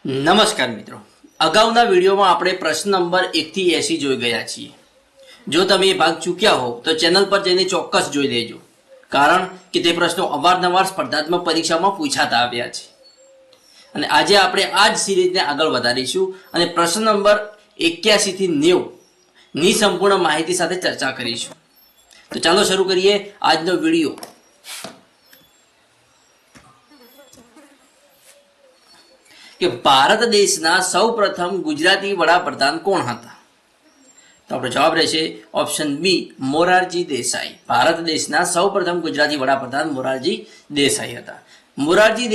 નમસ્કાર મિત્રો, અગાઉના વિડીયોમાં આપણે પ્રશ્ન નંબર 1 થી 80 જોઈ ગયા છીએ. જો તમે એ ભાગ ચૂક્યા હો તો ચેનલ પર જઈને ચોક્કસ જોઈ લેજો, કારણ કે તે પ્રશ્નો અવારનવાર સ્પર્ધાત્મક પરીક્ષામાં પૂછાતા આવ્યા છે. અને આજે આપણે આ જ સિરીઝને આગળ વધારીશું અને પ્રશ્ન નંબર 81 થી 90 ની સંપૂર્ણ માહિતી સાથે ચર્ચા કરીશું. તો ચાલો શરૂ કરીએ આજનો વિડીયો. કે ભારત દેશના સૌપ્રથમ ગુજરાતી વડાપ્રધાન કોણ હતા? તો આપણો જવાબ રહેશે ઓપ્શન બી, મોરારજી દેસાઈ. ભારત દેશના સૌપ્રથમ ગુજરાતી વડાપ્રધાન મોરારજી દેસાઈ હતા. મોરારજી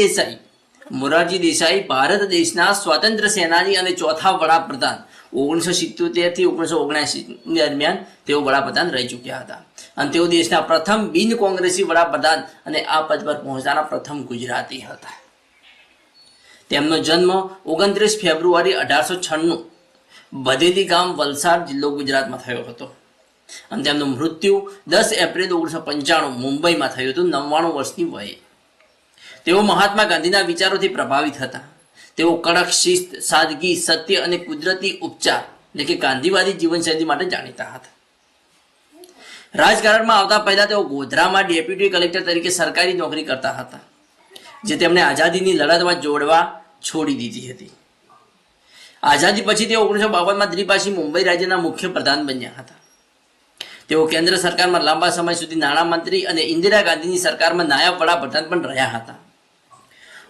દેસાઈ ભારત દેશના સ્વાતંત્ર્ય સેનાની અને ચોથા વડાપ્રધાન 1977 થી 1979 દરમિયાન તેઓ વડાપ્રધાન રહી ચૂક્યા હતા અને તેઓ દેશના પ્રથમ બિન કોંગ્રેસી વડાપ્રધાન અને આ પદ પર પહોંચનારા પ્રથમ ગુજરાતી હતા. તેમનો જન્મ 29 ફેબ્રુઆરી 1896 બધેલી ગામ, વલસાડ જિલ્લો, ગુજરાતમાં થયો હતો અને તેમનું મૃત્યુ 10 એપ્રિલ 1995 મુંબઈમાં થયું હતું, 99 વર્ષની વયે. તેઓ મહાત્મા ગાંધીના વિચારોથી પ્રભાવિત હતા. તેઓ કડક શિસ્ત, સાદગી, સત્ય અને કુદરતી ઉપચાર એટલે કે ગાંધીવાદી જીવનશૈલી માટે જાણીતા હતા. રાજકારણમાં આવતા પહેલા તેઓ ગોધરામાં ડેપ્યુટી કલેક્ટર તરીકે સરકારી નોકરી કરતા હતા, જે તેમણે આઝાદીની લડતમાં જોડવા છોડી દીધી હતી. આઝાદી પછી તેઓ 1952માં ત્રિપાક્ષી મુંબઈ રાજ્યના મુખ્ય પ્રધાન બન્યા હતા. તેઓ કેન્દ્ર સરકારમાં લાંબા સમય સુધી નાણામંત્રી અને ઇન્દિરા ગાંધીની સરકારમાં નાયબ વડાપ્રધાન પણ રહ્યા હતા.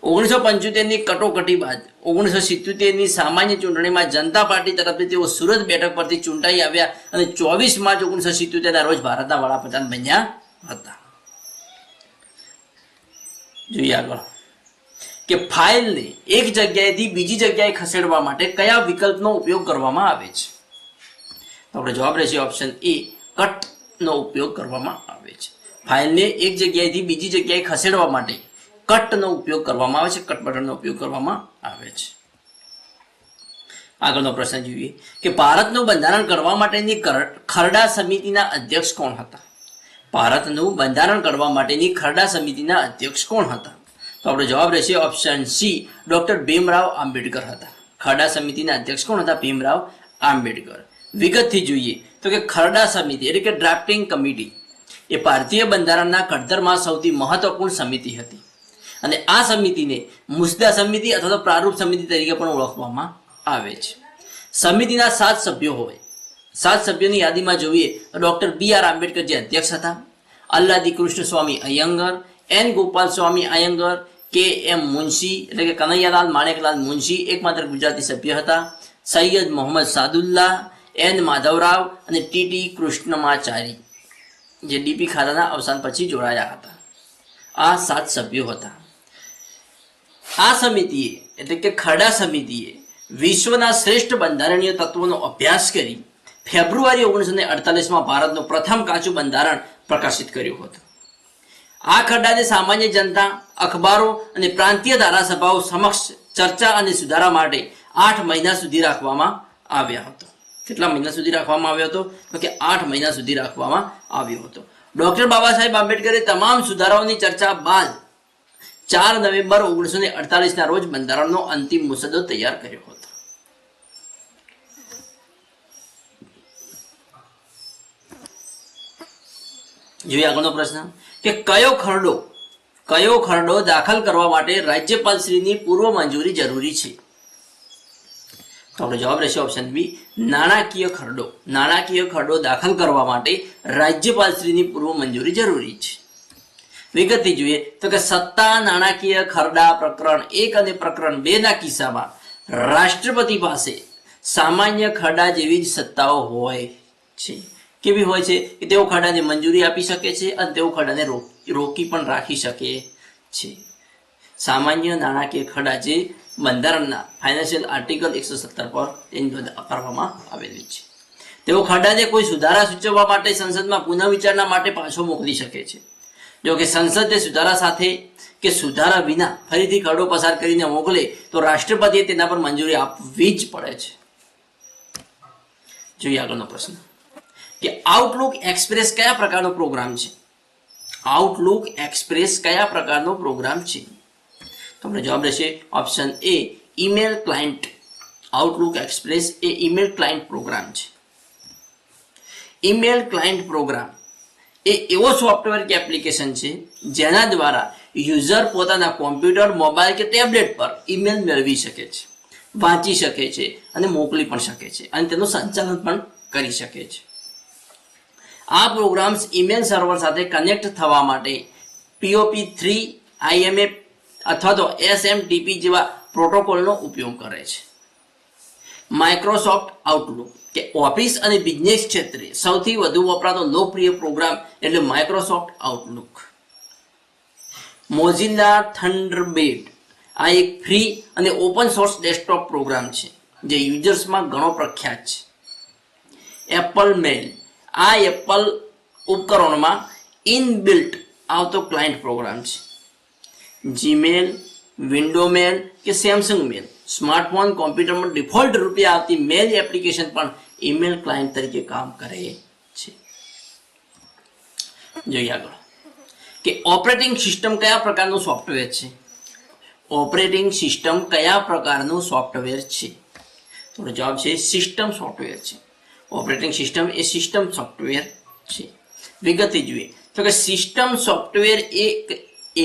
1975ની કટોકટી બાદ 1977ની સામાન્ય ચૂંટણીમાં જનતા પાર્ટી તરફથી તેઓ સુરત બેઠક પરથી ચૂંટાઈ આવ્યા અને 24 માર્ચ 1977ના રોજ ભારતના વડાપ્રધાન બન્યા હતા. જોઈએ આગળ કે ફાઇલને એક જગ્યાએથી બીજી જગ્યાએ ખસેડવા માટે કયા વિકલ્પનો ઉપયોગ કરવામાં આવે છે? તો આપણો જવાબ રહેશે ઓપ્શન એ, કટનો ઉપયોગ કરવામાં આવે છે. ફાઇલને એક જગ્યાએથી બીજી જગ્યાએ ખસેડવા માટે કટનો ઉપયોગ કરવામાં આવે છે, કટ બટનનો ઉપયોગ કરવામાં આવે છે. આગળનો પ્રશ્ન જોઈએ કે ભારતનું બંધારણ કરવા માટેની ખરડા સમિતિના અધ્યક્ષ કોણ હતા? ભારતનું બંધારણ કરવા માટેની ખરડા સમિતિના અધ્યક્ષ કોણ હતા? તો આપણો જવાબ રહેશે option C, doctor Bhimrao Ambedkar હતા. ખરડા સમિતિના અધ્યક્ષ કોણ હતા? ભીમરાવ આંબેડકર. વિગતથી જોઈએ તો કે ખરડા સમિતિ એટલે કે ડ્રાફ્ટિંગ કમિટી એ ભારતીય બંધારણના ઘડતરમાં સૌથી મહત્વપૂર્ણ સમિતિ હતી અને આ સમિતિને મુસદ્દા સમિતિ અથવા તો પ્રારૂપ સમિતિ તરીકે પણ ઓળખવામાં આવે છે. સમિતિના 7 સભ્યો હોય. 7 સભ્યોની યાદીમાં જોઈએ તો ડોક્ટર બી.આર. આંબેડકર જે અધ્યક્ષ હતા, અલ્લાદી કૃષ્ણ સ્વામી અયંગર, એન ગોપાલ સ્વામી અયંગર, કે એમ મુનશી એટલે કે કનૈયાલાલ માણેકલાલ મુનશી એકમાત્ર ગુજરાતી સભ્ય હતા, સૈયદ મોહમ્મદ સાદુલ્લા, એન માધવરાવ અને ટી.ટી. કૃષ્ણમાચારી જે ડીપી ખાતાના અવસાન પછી જોડાયા હતા. આ 7 સભ્યો હતા. આ સમિતિએ એટલે કે ખરડા સમિતિએ વિશ્વના શ્રેષ્ઠ બંધારણીય તત્વોનો અભ્યાસ કરી ફેબ્રુઆરી 1948માં ભારતનું પ્રથમ કાચું બંધારણ પ્રકાશિત કર્યું હતું. આ ખરડાને સામાન્ય જનતા, અખબારો અને પ્રાંતીય ધારાસભાઓ સમક્ષ ચર્ચા અને સુધારા માટે 8 મહિના સુધી રાખવામાં આવ્યા હતો. કેટલા મહિના સુધી રાખવામાં આવ્યો હતો? તો કે 8 મહિના સુધી રાખવામાં આવ્યો હતો. ડોક્ટર બાબા સાહેબ આંબેડકરે તમામ સુધારાઓની ચર્ચા બાદ 4 નવેમ્બર 1948ના રોજ બંધારણનો અંતિમ મુસદ્દો તૈયાર કર્યો હતો. જોઈએ આગળનો પ્રશ્ન કે કયો ખરડો દાખલ કરવા માટે રાજ્યપાલ શ્રીની પૂર્વ મંજૂરી જરૂરી છે? તો આપણો જવાબ રહેશે ઓપ્શન બી, નાણાકીય ખરડો. નાણાકીય ખરડો દાખલ કરવા માટે રાજ્યપાલ શ્રીની પૂર્વ મંજૂરી જરૂરી છે. વિગતથી જોઈએ તો કે સત્તા નાણાકીય ખરડા પ્રકરણ 1 અને પ્રકરણ 2 ના કિસ્સામાં રાષ્ટ્રપતિ પાસે સામાન્ય ખરડા જેવી જ સત્તાઓ હોય છે. કેવી હોય છે? કે તેઓ ખરડાને મંજૂરી આપી શકે છે અને તેઓ ખરડાને રોકી પણ રાખી શકે છે. સામાન્ય નાણાકીય ખરડા જે બંધારણના ફાઇનાન્શિયલ આર્ટિકલ 117 પર એની કરવામાં આવેલી છે. તેઓ ખરડાને કોઈ સુધારા સૂચવવા માટે સંસદમાં પુનઃ વિચારણા માટે પાછો મોકલી શકે છે. જો કે સંસદે સુધારા સાથે કે સુધારા વિના ફરીથી ખરડો પસાર કરીને મોકલે તો રાષ્ટ્રપતિએ તેના પર મંજૂરી આપવી જ પડે છે. જોઈએ આગળનો પ્રશ્ન કે આઉટલુક એક્સપ્રેસ કયા પ્રકારનો પ્રોગ્રામ છે? આઉટલુક એક્સપ્રેસ કયા પ્રકારનો પ્રોગ્રામ છે? તો આપણો જવાબ રહેશે option A, email client Outlook Express એ ઈમેલ ક્લાયન્ટ પ્રોગ્રામ છે. ઈમેલ ક્લાયન્ટ પ્રોગ્રામ એ એવો સોફ્ટવેર કે એપ્લિકેશન છે જેના દ્વારા યુઝર પોતાના કોમ્પ્યુટર, મોબાઈલ કે ટેબ્લેટ પર ઈમેલ મેળવી શકે છે, વાંચી શકે છે અને મોકલી પણ શકે છે અને તેનું સંચાલન પણ કરી શકે છે. આ પ્રોગ્રામ્સ ઈમેલ સર્વર સાથે કનેક્ટ થવા માટે POP3, IMA અથવા તો SMTP જેવા પ્રોટોકોલનો ઉપયોગ કરે છે. માઇક્રોસોફ્ટ આઉટલુક કે ઓફિસ અને બિઝનેસ ક્ષેત્રે સૌથી વધુ વપરાતો લોકપ્રિય પ્રોગ્રામ એટલે માઇક્રોસોફ્ટ આઉટલુક. મોઝિલા થન્ડરબર્ડ આ એક ફ્રી અને ઓપન સોર્સ ડેસ્કટોપ પ્રોગ્રામ છે જે યુઝર્સમાં ઘણો પ્રખ્યાત છે. એપલ મેલ આ એપલ ઉપકરણોમાં ઇનબિલ્ટ આવતો ક્લાયન્ટ પ્રોગ્રામ છે. જીમેલ, વિન્ડો મેલ કે સેમસંગ મેલ સ્માર્ટફોન, કોમ્પ્યુટરમાં ડિફોલ્ટ રૂપે આવતી મેલ એપ્લિકેશન પણ ઈમેલ ક્લાયન્ટ તરીકે કામ કરે છે. જોઈએ આગળ કે ઓપરેટિંગ સિસ્ટમ કયા પ્રકારનું સોફ્ટવેર છે. ઓપરેટિંગ સિસ્ટમ કયા પ્રકારનું સોફ્ટવેર છે? તો જવાબ છે સિસ્ટમ સોફ્ટવેર છે. ઓપરેટિંગ સિસ્ટમ એ સિસ્ટમ સોફ્ટવેર છે. વિગતથી જોઈએ તો કે સિસ્ટમ સોફ્ટવેર એક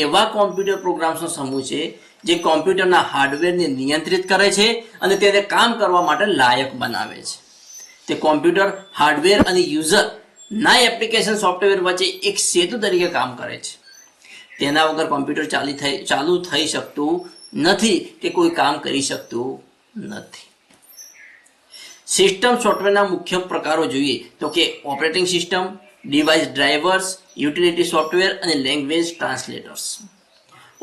એવા કોમ્પ્યુટર પ્રોગ્રામ્સનો સમૂહ છે જે કોમ્પ્યુટરના હાર્ડવેરને નિયંત્રિત કરે છે અને તેને કામ કરવા માટે લાયક બનાવે છે. તે કોમ્પ્યુટર, હાર્ડવેર અને યુઝર ના એપ્લિકેશન સોફ્ટવેર વચ્ચે એક સેતુ તરીકે કામ કરે છે. તેના વગર કોમ્પ્યુટર ચાલુ થઈ શકતું નથી કે કોઈ કામ કરી શકતું નથી. સિસ્ટમ સોફ્ટવેરના મુખ્ય પ્રકારો જોઈએ તો કે operating system, device drivers, utility software અને લેંગ્વેજ ટ્રાન્સલેટર્સ.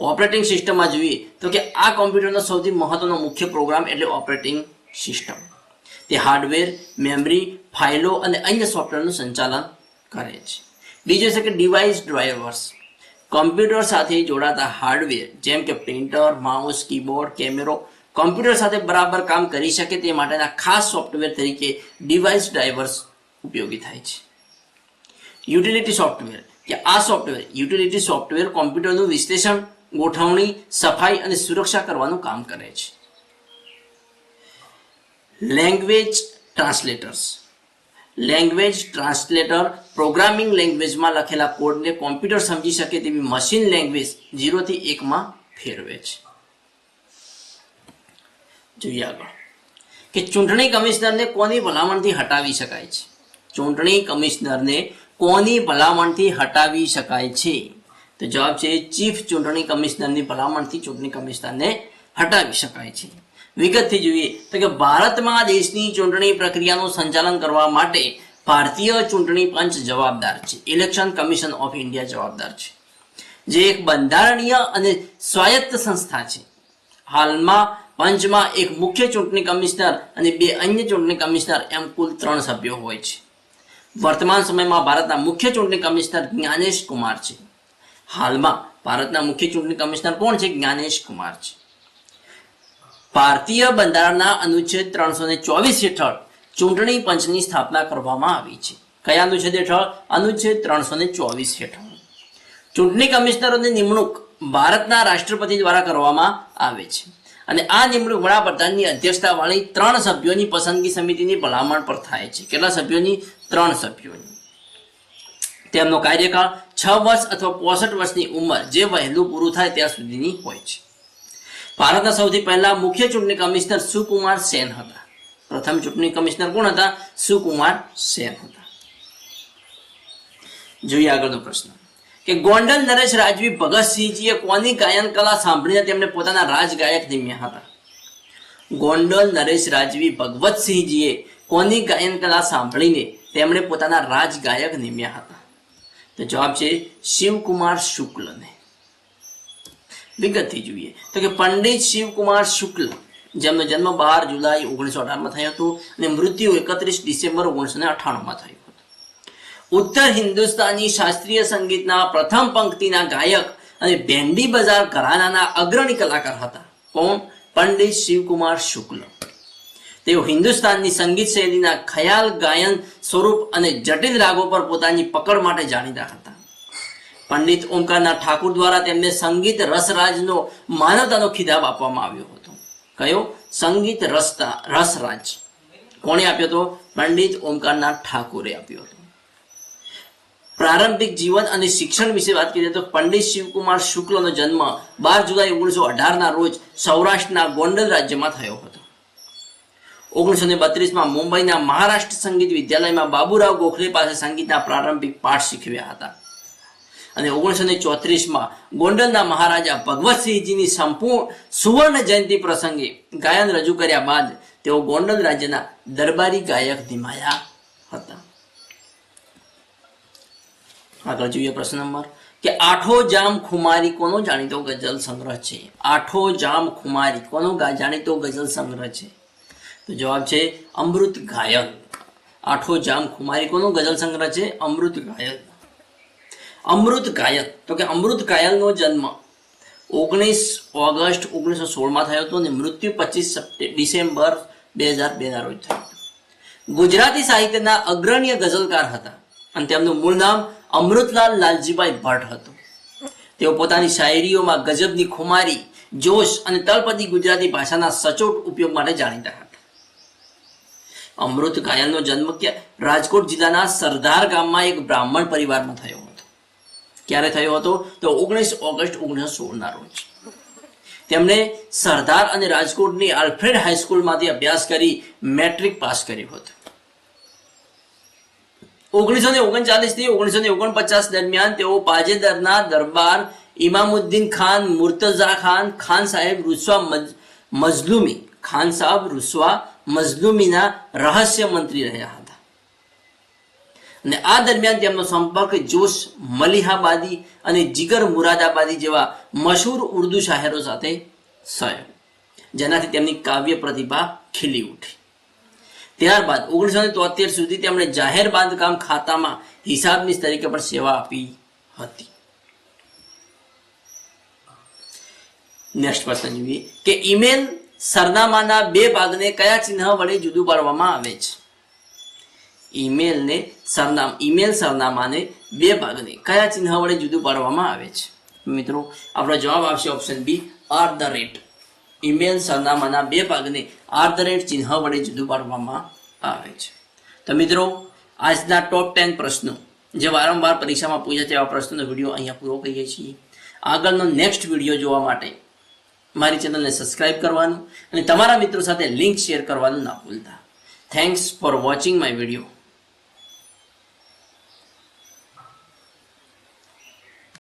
ઓપરેટિંગ સિસ્ટમમાં જોઈએ તો કે આ કોમ્પ્યુટરનો સૌથી મહત્વનો મુખ્ય પ્રોગ્રામ એટલે ઓપરેટિંગ સિસ્ટમ. તે હાર્ડવેર, મેમરી, ફાઇલો અને અન્ય સોફ્ટવેરનું સંચાલન કરે છે. બીજું છે કે ડિવાઇસ ડ્રાઈવર્સ. કોમ્પ્યુટર સાથે જોડાતા હાર્ડવેર જેમ કે પ્રિન્ટર, માઉસ, કીબોર્ડ, કેમેરો કોમ્પ્યુટર સાથે બરાબર કામ કરી શકે તે માટેના ખાસ સોફ્ટવેર તરીકે ડિવાઇસ ડ્રાઈવર્સ ઉપયોગી થાય છે. યુટિલિટી સોફ્ટવેર કે આ સોફ્ટવેર યુટિલિટી સોફ્ટવેર કોમ્પ્યુટરનું વિશ્લેષણ, ગોઠવણી, સફાઈ અને સુરક્ષા કરવાનું કામ કરે છે. લેંગ્વેજ ટ્રાન્સલેટર્સ. લેંગ્વેજ ટ્રાન્સલેટર પ્રોગ્રામિંગ લેંગ્વેજમાં લખેલા કોડને કોમ્પ્યુટર સમજી શકે તેવી મશીન લેંગ્વેજ 0 થી 1 માં ફેરવે છે. જોઈએ આગળ કે ચૂંટણી કમિશનરને કોની ભલામણથી હટાવી શકાય છે. ચૂંટણી કમિશનરને કોની ભલામણથી હટાવી શકાય છે? તો જવાબ છે ચીફ ચૂંટણી કમિશનરની ભલામણથી ચૂંટણી કમિશનરને હટાવી શકાય છે. વિગતથી જોઈએ તો કે ભારતમાં દેશની ચૂંટણી પ્રક્રિયાનું સંચાલન કરવા માટે ભારતીય ચૂંટણી પંચ જવાબદાર છે. ઇલેક્શન કમિશન ઓફ ઇન્ડિયા જવાબદાર છે, જે એક બંધારણીય અને સ્વાયત્ત સંસ્થા છે. હાલમાં પંચમાં એક મુખ્ય ચૂંટણી કમિશનર અને 2 અન્ય ચૂંટણી કમિશનર એમ કુલ 3 સભ્યો હોય છે. વર્તમાન સમયમાં ભારતના મુખ્ય ચૂંટણી કમિશનર જ્ઞાનેશ કુમાર છે. હાલમાં ભારતના મુખ્ય ચૂંટણી કમિશનર કોણ છે? જ્ઞાનેશ કુમાર છે. ભારતીય બંધારણના અનુચ્છેદ 324 હેઠળ ચૂંટણી પંચની સ્થાપના કરવામાં આવી છે. કયા અનુચ્છેદ હેઠળ? અનુચ્છેદ 324 હેઠળ. ચૂંટણી કમિશનરોની નિમણૂક ભારતના રાષ્ટ્રપતિ દ્વારા કરવામાં આવે છે અને આ નિમણૂક વડાપ્રધાનની અધ્યક્ષતાવાળી 3 સભ્યોની પસંદગી સમિતિની ભલામણ પર થાય છે. કેટલા સભ્યોની? 3 સભ્યોની. તેમનો કાર્યકાળ 6 વર્ષ અથવા 65 વર્ષની ઉંમર જે વહેલું પૂરું થાય ત્યાં સુધીની હોય છે. ભારતના સૌથી પહેલા મુખ્ય ચૂંટણી કમિશનર સુકુમાર સેન હતા. પ્રથમ ચૂંટણી કમિશનર કોણ હતા? સુકુમાર સેન હતા. જોઈએ આગળનો પ્રશ્ન કે ગોંડલ નરેશ રાજવી ભગતસિંહજીએ કોની ગાયન કલા સાંભળીને તેમને પોતાના રાજગાયક નિમ્યા હતા? ગોંડલ નરેશ રાજવી ભગવતસિંહજીએ કોની ગાયન કલા સાંભળીને તેમણે પોતાના રાજગાયક નિમ્યા હતા? તો જવાબ છે શિવકુમાર શુક્લને. વિગતથી જોઈએ તો કે પંડિત શિવકુમાર શુક્લ જેમનો જન્મ 12 જુલાઈ 1918 થયો હતો અને મૃત્યુ 31 ડિસેમ્બર 1998 થયું હતું. ઉત્તર હિન્દુસ્તાની શાસ્ત્રીય સંગીતના પ્રથમ પંક્તિના ગાયક અને બેન્ડી બજાર ઘરાનાના અગ્રણી કલાકાર હતા. કોણ? પંડિત શિવકુમાર શુક્લ. તેઓ હિન્દુસ્તાનની સંગીત શૈલીના ખ્યાલ ગાયન સ્વરૂપ અને જટિલ રાગો પર પોતાની પકડ માટે જાણીતા હતા. પંડિત ઓમકારનાથ ઠાકુર દ્વારા તેમને સંગીત રસરાજનો માનવતાનો ખિતાબ આપવામાં આવ્યો હતો. કયો? સંગીત રસરાજ. કોણે આપ્યો હતો? પંડિત ઓમકારનાથ ઠાકોરે આપ્યો હતો. પ્રારંભિક જીવન અને શિક્ષણ વિશે વાત કરીએ તો પંડિત શિવકુમાર શુક્લનો જન્મ 12 જુલાઈ 1918 ના રોજ સૌરાષ્ટ્રના ગોંડલ રાજ્યમાં થયો હતો. 1932માં મુંબઈના મહારાષ્ટ્ર સંગીત વિદ્યાલયમાં બાબુરાવ ગોખલે પાસે સંગીતના પ્રારંભિક પાઠ શીખવ્યા હતા. અને 1934માં ગોંડલના મહારાજા ભગવતસિંહજીની સુવર્ણ જયંતિ પ્રસંગે ગાયન રજૂ કર્યા બાદ તેઓ ગોંડલ રાજ્યના દરબારી ગાયક નિમાયા હતા. આગળ જોઈએ પ્રશ્ન નંબર કે આઠો જામ ખુમારી કોનો જાણીતો ગઝલ સંગ્રહ છે? આઠો જામ ખુમારી કોનો જાણીતો ગઝલ સંગ્રહ છે? તો જવાબ છે અમૃત ઘાયલ. આઠો જામ ખુમારી કોનો ગઝલ સંગ્રહ છે? અમૃત ઘાયલ. અમૃત ઘાયલ તો કે અમૃત ઘાયલનો જન્મ 19 ઓગસ્ટ 1916માં થયો હતો અને મૃત્યુ 25 ડિસેમ્બર 2002 ના રોજ થયો. ગુજરાતી સાહિત્યના અગ્રણીય ગઝલકાર હતા અને તેમનું મૂળ નામ અમૃતલાલ લાલજીભાઈ ભટ્ટ હતું. તેઓ પોતાની શાયરીઓમાં ગજબની ખુમારી, જોશ અને તળપદી ગુજરાતી ભાષાના સચોટ ઉપયોગ માટે જાણીતા હતા. અમૃત ઘાયલનો જન્મ રાજકોટ જિલ્લાના સરદાર ગામમાં એક બ્રાહ્મણ પરિવારમાં થયો હતો. ક્યારે થયો હતો? તો 19 ઓગસ્ટ 1916 ના રોજ. તેમણે સરદાર અને રાજકોટની આલ્ફ્રેડ હાઈસ્કૂલમાંથી અભ્યાસ કરી મેટ્રિક પાસ કર્યું હતું. 1939 થી 1949 દરમિયાન તેઓ પાજેદરના દરબાર ઇમામુદ્દીન ખાન મુર્તઝા ખાન સાહેબ રૂસવા મઝલુમીના રહસ્ય મંત્રી રહ્યા હતા. અને આ દરમિયાન તેમનો સંપર્ક જોશ મલિહાબાદી અને જીગર મુરાદાબાદી જેવા મશહૂર ઉર્દુ શાયરો સાથે થયો, જેનાથી તેમની કાવ્ય પ્રતિભા ખીલી ઉઠી. ત્યારબાદ 1973 સુધી તેમણે જાહેર બાંધકામ ખાતામાં હિસાબનીશ તરીકે પણ સેવા આપી હતી. નેક્સ્ટ પ્રશ્ન જોઈએ કે ઈમેલ સરનામાના બે ભાગને કયા ચિહ્ન વડે જુદું પાડવામાં આવે છે? ઈમેલ સરનામાને બે ભાગને કયા ચિહ્ન વડે જુદું પાડવામાં આવે છે? મિત્રો આપણો જવાબ આવશે ઓપ્શન બી, @ ઈમેલ સરનામાના બે ભાગને @ ચિહ્ન વડે જુદું પાડવામાં આવે છે. તો મિત્રો આજના ટોપ 10 પ્રશ્નો જે વારંવાર પરીક્ષામાં પૂછાય તેવા પ્રશ્નોનો વિડીયો અહીંયા પૂરો કરીએ છીએ. આગળનો નેક્સ્ટ વિડીયો જોવા માટે મારી ચેનલને સબસ્ક્રાઇબ કરવાનું અને તમારા મિત્રો સાથે લિંક શેર કરવાનું ના ભૂલતા. Thanks for watching my video.